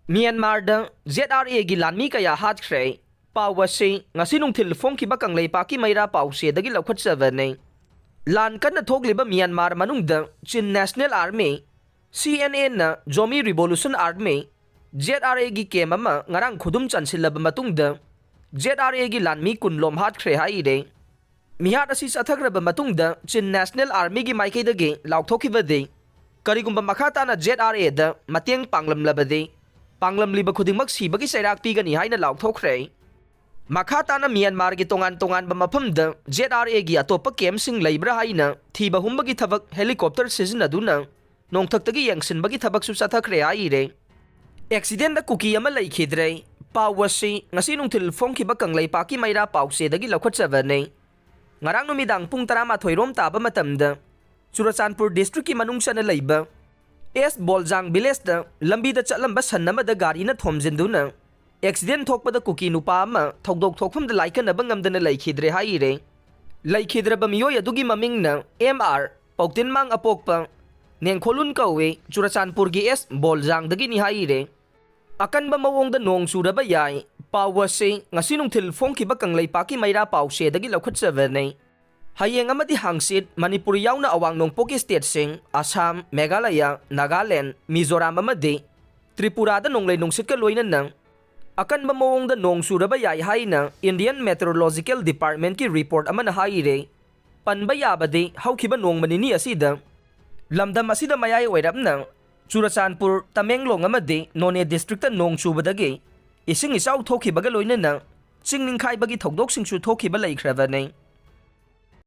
Myanmar da ZRA gi Lanmi kaya Hatkhre pawasi ngasi nungthil phongkiba kanglei paki maira pause dagi laukhatsawa nei lan kanna thokliba Myanmar manungda Chin National Army CNN na Zomi Revolution Army ZRA gi kemama ngarang khudum chansilaba matungda ZRA gi Lanmi kunlom Hatkhre haire mihat asi sathagraba matungda Chin National Army gi maikaidagi laukthokhibade karigumba makhata na ZRA da mateng panglamlabade Panglam liba khudingmak sibagi sairak pigani haina laukthokhre makhata na Myanmar gi tongan ba mafamda ZRA gi atopa camp sing leibra haina thiba humbagi thabak helicopter sizinaduna nongthaktagi yangsinbagi thabak su sathakre haire accident da Kuki ama Leikhidre pawasi ngasi nungthil phongkiba kanglei paki maira pause dagi laukhatsawa nei ngarang numidang pung 12 rom taba matamda Churachandpur district ki manungsana leiba Boljang village da lambi da chatlamba sanama da gari na thomjinduna accident thokpa da Kuki nupa ama thokdok thokpham da laikanaba ngamdana Leikhidre haire Leikhidre ba miyoy adugi maming na MR Pautin mang apokpa nengkholun kawe Churachandpur gi Boljang dagi ni haire Akanba Maongda Nong Churaba Yai pawase ngasi nungthil phongkiba kanglei paki maira pause dagi laukhatsawa nei Hayeng amadi hangsit Manipur yauna awang nongpoki state sing Assam, Meghalaya, Nagaland, Mizoram amadi Tripura da nonglei nongsit ka loina nang Akanba Maongda Nong Churaba Yai haina Indian Meteorological Department ki report amana haire panba yabade haukiba nongmani ni asida lamdam asida mayai oirapna Churachandpur Tamenglong amadi None district ta nong chubadagi ising isaw thokibaga loina nang chingning khai bagi thokdok singchu thokiba leikhrawa nei